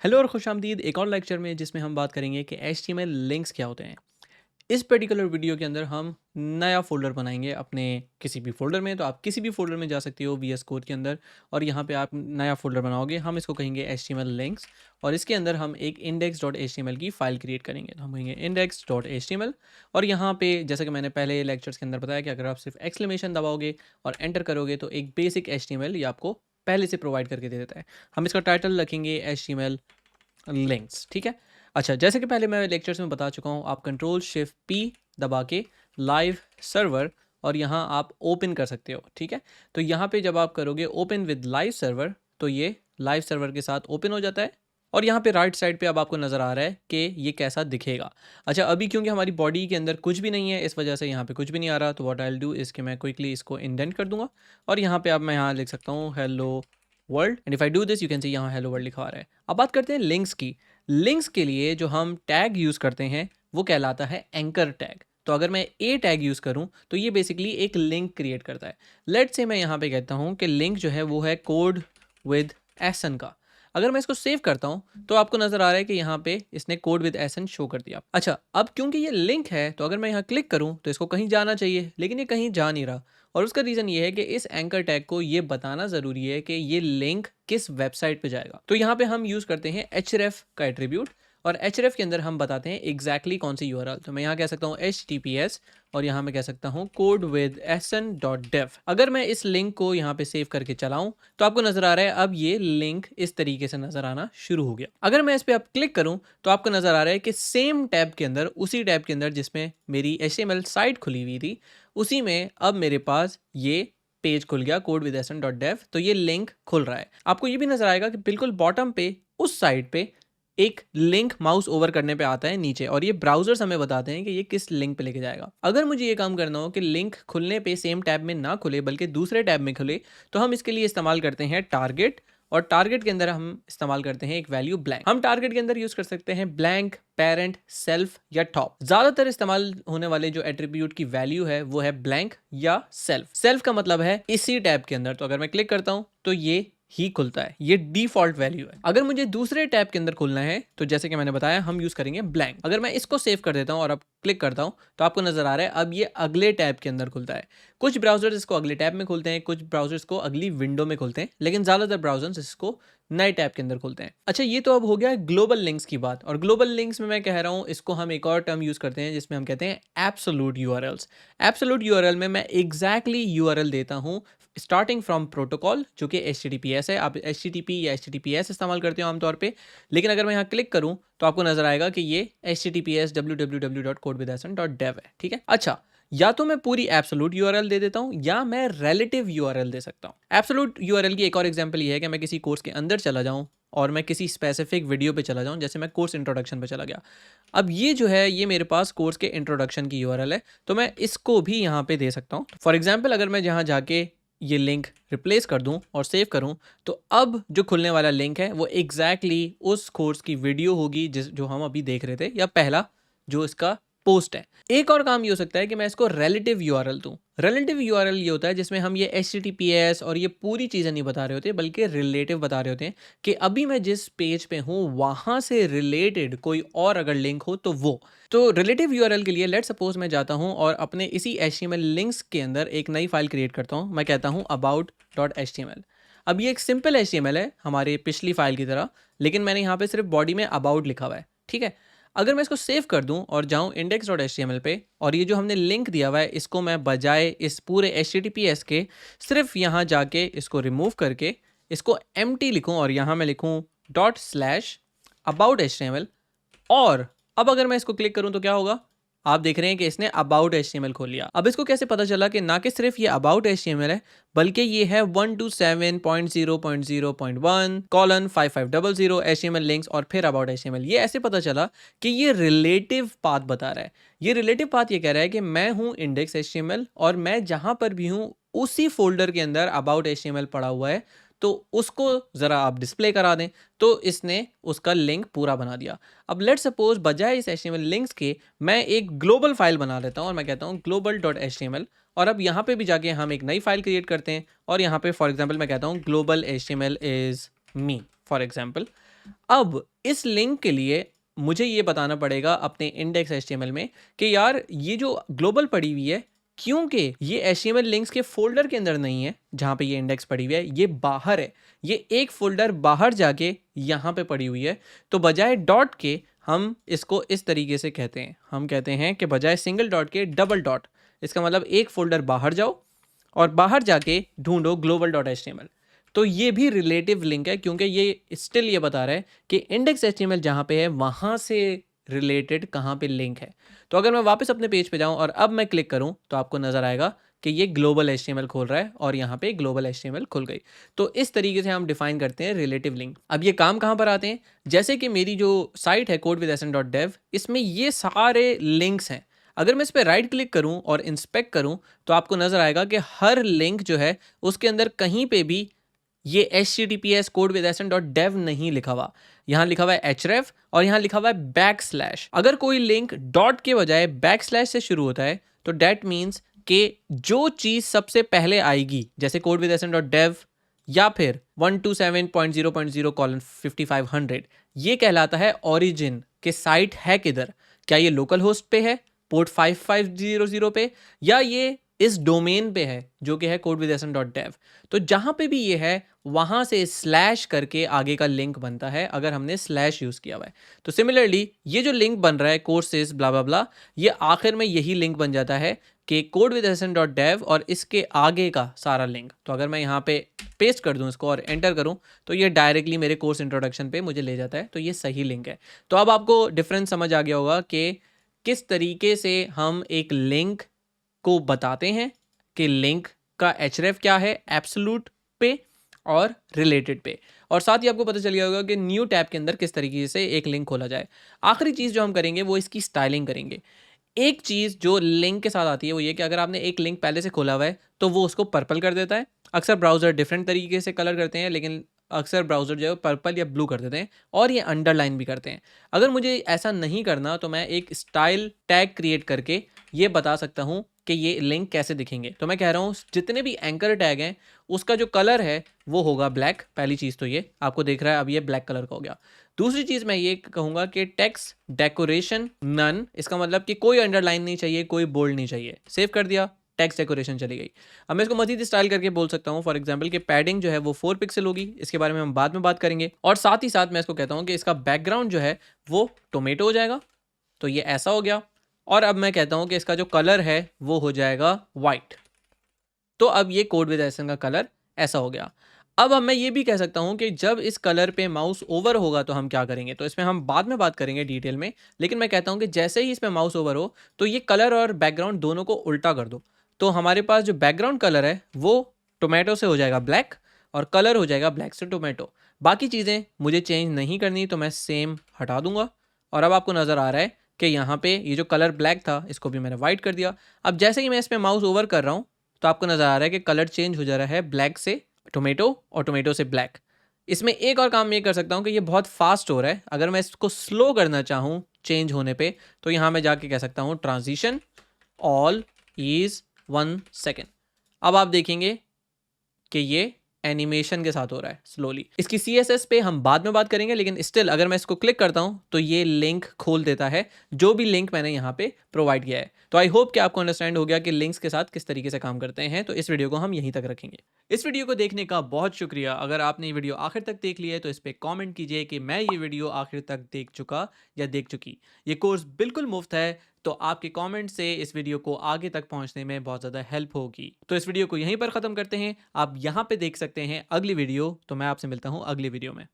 Hello और खुशामदीद एक और लेक्चर में जिसमें हम बात करेंगे कि HTML लिंक्स क्या होते हैं। इस पर्टिकुलर वीडियो के अंदर हम नया फ़ोल्डर बनाएंगे अपने किसी भी फ़ोल्डर में। तो आप किसी भी फ़ोल्डर में जा सकते हो VS कोड के अंदर और यहाँ पे आप नया फ़ोल्डर बनाओगे। हम इसको कहेंगे HTML लिंक्स और इसके अंदर हम एक index.html की फ़ाइल क्रिएट करेंगे। तो हम कहेंगे index.html और यहाँ पे जैसा कि मैंने पहले लेक्चर्स के अंदर बताया कि अगर आप सिर्फ एक्सक्लेमेशन दबाओगे और एंटर करोगे तो एक बेसिक HTML ये आपको पहले से प्रोवाइड करके दे देता है। हम इसका टाइटल रखेंगे HTML लिंक्स, ठीक है। अच्छा, जैसे कि पहले मैं लेक्चर्स में बता चुका हूँ, आप कंट्रोल शिफ्ट पी दबा के लाइव सर्वर और यहाँ आप ओपन कर सकते हो, ठीक है। तो यहाँ पे जब आप करोगे ओपन विद लाइव सर्वर तो ये लाइव सर्वर के साथ ओपन हो जाता है और यहाँ पे राइट साइड पे अब आपको नज़र आ रहा है कि ये कैसा दिखेगा। अच्छा, अभी क्योंकि हमारी बॉडी के अंदर कुछ भी नहीं है इस वजह से यहाँ पे कुछ भी नहीं आ रहा। तो what I will do is कि मैं क्विकली इसको इंडेंट कर दूंगा और यहाँ पे अब मैं यहाँ लिख सकता हूँ hello world and if I do this you can see यहाँ हेलो वर्ल्ड लिखा आ रहा है। अब बात करते हैं लिंक्स की। लिंक्स के लिए जो हम टैग यूज़ करते हैं वो कहलाता है एंकर टैग। तो अगर मैं ए टैग यूज़ करूं तो ये बेसिकली एक लिंक क्रिएट करता है। लेट्स से मैं यहाँ पे कहता हूँ कि लिंक जो है वो है कोड विद एसन का। अगर मैं इसको सेव करता हूँ तो आपको नजर आ रहा है कि यहाँ पे इसने कोड विद एसन शो कर दिया। अच्छा, अब क्योंकि ये लिंक है तो अगर मैं यहाँ क्लिक करूँ तो इसको कहीं जाना चाहिए लेकिन ये कहीं जा नहीं रहा और उसका रीज़न ये है कि इस एंकर टैग को ये बताना ज़रूरी है कि ये लिंक किस वेबसाइट पे जाएगा। तो यहाँ पे हम यूज़ करते हैं href का एट्रीब्यूट और href के अंदर हम बताते हैं एग्जैक्टली कौन सी URL। तो मैं यहाँ कह सकता हूँ https और यहाँ मैं कह सकता हूँ codewithsn.dev। अगर मैं इस लिंक को यहाँ पे सेव करके चलाऊं तो आपको नजर आ रहा है अब ये लिंक इस तरीके से नजर आना शुरू हो गया। अगर मैं इस पे अब क्लिक करूं तो आपको नजर आ रहा है कि सेम टैब के अंदर, उसी टैब के अंदर जिसमें मेरी HTML साइट खुली हुई थी, उसी में अब मेरे पास ये पेज खुल गया codewithsn.dev। तो ये लिंक खुल रहा है। आपको ये भी नजर आएगा कि बिल्कुल बॉटम पे उस साइड पे एक लिंक माउस ओवर करने पे आता है नीचे और ये ब्राउजर्स हमें बताते हैं कि ये किस लिंक पे लेके जाएगा। अगर मुझे ये काम करना हो कि लिंक खुलने पे सेम टैब में ना खुले बल्कि दूसरे टैब में खुले तो हम इसके लिए इस्तेमाल करते हैं टारगेट और टारगेट के अंदर हम इस्तेमाल करते हैं एक वैल्यू ब्लैंक। हम टारगेट के अंदर यूज कर सकते हैं ब्लैंक, पेरेंट, सेल्फ या टॉप। ज्यादातर इस्तेमाल होने वाले जो एट्रीब्यूट की वैल्यू है वो है ब्लैंक या सेल्फ। सेल्फ का मतलब है इसी टैब के अंदर। तो अगर मैं क्लिक करता हूं तो ये ही खुलता है, ये डिफॉल्ट वैल्यू है। अगर मुझे दूसरे टैब के अंदर खुलना है तो जैसे कि मैंने बताया हम यूज करेंगे ब्लैंक। अगर मैं इसको सेव कर देता हूं और अब क्लिक करता हूं तो आपको नजर आ रहा है अब ये अगले टैब के अंदर खुलता है। कुछ ब्राउजर्स इसको अगले टैब में खोलते हैं, कुछ ब्राउजर्स को अगली विंडो में खोलते हैं, लेकिन ज्यादातर ब्राउजर्स इसको नए टैब के अंदर खोलते हैं। अच्छा, ये तो अब हो गया ग्लोबल लिंक्स की बात और ग्लोबल लिंक्स में मैं कह रहा हूं इसको हम एक और टर्म यूज करते हैं जिसमें हम कहते हैं एब्सोल्यूट यूआरएल्स। एब्सोल्यूट यूआरएल में मैं एग्जैक्टली यूआरएल देता हूं स्टार्टिंग फ्रॉम प्रोटोकॉल जो कि HTTPS है। आप HTTP या HTTPS इस्तेमाल करते हो आमतौर पे, लेकिन अगर मैं यहाँ क्लिक करूँ तो आपको नजर आएगा कि ये HTTPS www.codewithsn.dev है, ठीक है। अच्छा, या तो मैं पूरी एब्सोल्यूट यूआरएल दे देता हूँ या मैं रिलेटिव यूआरएल दे सकता हूँ। एब्सोल्यूट यूआरएल की एक और एग्जांपल ये है कि मैं किसी कोर्स के अंदर चला जाऊँ और मैं किसी स्पेसिफिक वीडियो पे चला जाऊँ, जैसे मैं कोर्स इंट्रोडक्शन पे चला गया। अब ये जो है ये मेरे पास कोर्स के इंट्रोडक्शन की यूआरएल है तो मैं इसको भी यहाँ पे दे सकता हूँ। फॉर एग्जाम्पल अगर मैं जहाँ जाके ये लिंक रिप्लेस कर दूं और सेव करूं तो अब जो खुलने वाला लिंक है वो एग्जैक्टली उस कोर्स की वीडियो होगी जो हम अभी देख रहे थे, या पहला जो इसका पोस्ट है। एक और काम ये हो सकता है कि मैं इसको रिलेटिव यूआरएल दूं। रिलेटिव यूआरएल ये होता है जिसमें हम ये HTTPS और ये पूरी चीज़ें नहीं बता रहे होते बल्कि रिलेटिव बता रहे होते हैं कि अभी मैं जिस पेज पे हूँ वहाँ से रिलेटेड कोई और अगर लिंक हो तो वो। तो रिलेटिव यूआरएल के लिए लेट सपोज मैं जाता हूँ और अपने इसी HTML लिंक्स के अंदर एक नई फाइल क्रिएट करता हूँ। मैं कहता हूँ about.html। अब ये एक सिंपल HTML है हमारे पिछली फाइल की तरह, लेकिन मैंने यहाँ पे सिर्फ बॉडी में अबाउट लिखा हुआ है, ठीक है। अगर मैं इसको सेव कर दूं और जाऊं index.html पे और ये जो हमने लिंक दिया हुआ है इसको मैं बजाय इस पूरे HTTPS के सिर्फ यहाँ जाके इसको रिमूव करके इसको empty लिखूं और यहाँ मैं लिखूं ./about.html और अब अगर मैं इसको क्लिक करूं तो क्या होगा, आप देख रहे हैं कि इसने अबाउट HTML खोल लिया। अब इसको कैसे पता चला कि ना कि सिर्फ ये अबाउट HTML है बल्कि ये है 127.0.0.1:5500 HTML लिंक्स और फिर अबाउट HTML। ये ऐसे पता चला कि ये रिलेटिव पाथ बता रहा है। ये रिलेटिव पाथ ये कह रहा है कि मैं हूं इंडेक्स HTML और मैं जहां पर भी हूं उसी फोल्डर के अंदर अबाउट HTML पड़ा हुआ है, तो उसको ज़रा आप डिस्प्ले करा दें। तो इसने उसका लिंक पूरा बना दिया। अब लेट सपोज बजाय इस HTML लिंक्स के मैं एक ग्लोबल फाइल बना लेता हूँ और मैं कहता हूँ global.html और अब यहाँ पे भी जाके हम एक नई फाइल क्रिएट करते हैं और यहाँ पे फॉर एग्जांपल मैं कहता हूँ global HTML is me for example. अब इस लिंक के लिए मुझे ये बताना पड़ेगा अपने इंडेक्स एचटीएमएल में कि यार ये जो ग्लोबल पड़ी हुई है, क्योंकि ये एचटीएमएल लिंक्स के फोल्डर के अंदर नहीं है जहाँ पे ये इंडेक्स पड़ी हुई है, ये बाहर है, ये एक फोल्डर बाहर जाके यहाँ पे पड़ी हुई है। तो बजाय डॉट के हम इसको इस तरीके से कहते हैं, हम कहते हैं कि बजाय सिंगल डॉट के डबल डॉट। इसका मतलब एक फोल्डर बाहर जाओ और बाहर जाके ढूंढो ग्लोबल डॉट एचटीएमएल। तो ये भी रिलेटिव लिंक है, क्योंकि ये स्टिल ये बता रहा है कि इंडेक्स एचटीएमएल जहाँ पे है वहाँ से रिलेटेड कहाँ पे लिंक है। तो अगर मैं वापस अपने पेज पे जाऊँ और अब मैं क्लिक करूँ तो आपको नज़र आएगा कि ये ग्लोबल एचटीएमएल खोल रहा है और यहाँ पे ग्लोबल एचटीएमएल खुल गई। तो इस तरीके से हम डिफाइन करते हैं रिलेटिव लिंक। अब ये काम कहाँ पर आते हैं, जैसे कि मेरी जो साइट है codewithsn.dev, इसमें ये सारे लिंक्स हैं। अगर मैं इस पर राइट क्लिक करूं और इंस्पेक्ट करूं तो आपको नजर आएगा कि हर लिंक जो है उसके अंदर कहीं पे भी ये https codewithsn.dev नहीं लिखा हुआ, यहाँ लिखा हुआ है href और यहाँ लिखा हुआ है बैकस्लैश। अगर कोई लिंक डॉट के बजाय बैकस्लैश से शुरू होता है तो डेट मीन्स कि जो चीज सबसे पहले आएगी, जैसे codewithsn.dev या फिर 127.0.0:5500, ये कहलाता है ओरिजिन के साइट है किधर। क्या ये लोकल होस्ट पे है पोर्ट 5500 पे, या ये इस डोमेन पे है जो कि है codewithsn.dev। तो जहां पे भी ये है वहां से स्लैश करके आगे का लिंक बनता है अगर हमने स्लैश यूज किया हुआ है। तो सिमिलरली ये जो लिंक बन रहा है कोर्सेज ब्ला ब्ला ब्ला, ये आखिर में यही लिंक बन जाता है कि codewithsn.dev और इसके आगे का सारा लिंक। तो अगर मैं यहाँ पे पेस्ट कर दूं इसको और एंटर करूं तो ये डायरेक्टली मेरे कोर्स इंट्रोडक्शन पे मुझे ले जाता है। तो ये सही लिंक है। तो अब आपको डिफरेंस समझ आ गया होगा कि किस तरीके से हम एक लिंक को बताते हैं कि लिंक का href क्या है एब्सोल्यूट पे और रिलेटेड पे। और साथ ही आपको पता चल गया होगा कि न्यू टैब के अंदर किस तरीके से एक लिंक खोला जाए। आखिरी चीज़ जो हम करेंगे वो इसकी स्टाइलिंग करेंगे। एक चीज़ जो लिंक के साथ आती है वो ये कि अगर आपने एक लिंक पहले से खोला हुआ है तो वो उसको पर्पल कर देता है। अक्सर ब्राउज़र डिफरेंट तरीके से कलर करते हैं, लेकिन अक्सर ब्राउज़र जो है पर्पल या ब्लू कर देते हैं और ये अंडरलाइन भी करते हैं। अगर मुझे ऐसा नहीं करना तो मैं एक स्टाइल टैग क्रिएट करके ये बता सकता हूँ कि ये लिंक कैसे दिखेंगे। तो मैं कह रहा हूँ जितने भी एंकर टैग हैं उसका जो कलर है वो होगा ब्लैक। पहली चीज़ तो ये आपको देख रहा है, अब ये ब्लैक कलर का हो गया। दूसरी चीज़ मैं ये कहूँगा कि टेक्स्ट डेकोरेशन नन, इसका मतलब कि कोई अंडरलाइन नहीं चाहिए, कोई बोल्ड नहीं चाहिए। सेव कर दिया, टेक्स्ट डेकोरेशन चली गई। अब मैं इसको मजीद स्टाइल करके बोल सकता हूँ फॉर एग्जांपल कि पैडिंग जो है वो 4 पिक्सल होगी। इसके बारे में हम बाद में बात करेंगे। और साथ ही साथ मैं इसको कहता हूँ कि इसका बैकग्राउंड जो है वो टोमेटो हो जाएगा। तो ये ऐसा हो गया। और अब मैं कहता हूँ कि इसका जो कलर है वो हो जाएगा वाइट। तो अब ये codewithsn का कलर ऐसा हो गया। अब मैं ये भी कह सकता हूँ कि जब इस कलर पे माउस ओवर होगा तो हम क्या करेंगे, तो इसमें हम बाद में बात करेंगे डिटेल में। लेकिन मैं कहता हूँ कि जैसे ही इसमें माउस ओवर हो तो ये कलर और बैकग्राउंड दोनों को उल्टा कर दो। तो हमारे पास जो बैकग्राउंड कलर है वो टोमेटो से हो जाएगा ब्लैक और कलर हो जाएगा ब्लैक से टोमेटो। बाकी चीज़ें मुझे चेंज नहीं करनी तो मैं सेम हटा दूंगा। और अब आपको नज़र आ रहा है कि यहाँ पे ये जो कलर ब्लैक था इसको भी मैंने वाइट कर दिया। अब जैसे ही मैं इसमें माउस ओवर कर रहा हूँ तो आपको नज़र आ रहा है कि कलर चेंज हो जा रहा है ब्लैक से टोमेटो और टोमेटो से ब्लैक। इसमें एक और काम ये कर सकता हूँ कि ये बहुत फास्ट हो रहा है। अगर मैं इसको स्लो करना चाहूँ चेंज होने पे तो यहाँ मैं जाके कह सकता हूँ ट्रांजिशन ऑल इज़ 1 सेकेंड। अब आप देखेंगे कि ये एनिमेशन के साथ हो रहा है स्लोली। इसकी CSS पे हम बाद में बात करेंगे, लेकिन स्टिल अगर मैं इसको क्लिक करता हूं तो ये लिंक खोल देता है जो भी लिंक मैंने यहाँ पे प्रोवाइड किया है। तो आई होप कि आपको अंडरस्टैंड हो गया कि लिंक्स के साथ किस तरीके से काम करते हैं। तो इस वीडियो को हम यहीं तक रखेंगे। इस वीडियो को देखने का बहुत शुक्रिया। अगर आपने ये वीडियो आखिर तक देख लिया है तो इस पर कॉमेंट कीजिए कि मैं ये वीडियो आखिर तक देख चुका या देख चुकी। ये कोर्स बिल्कुल मुफ्त है, तो आपके कमेंट से इस वीडियो को आगे तक पहुंचने में बहुत ज़्यादा हेल्प होगी। तो इस वीडियो को यहीं पर ख़त्म करते हैं। आप यहाँ पे देख सकते हैं अगली वीडियो। तो मैं आपसे मिलता हूँ अगली वीडियो में।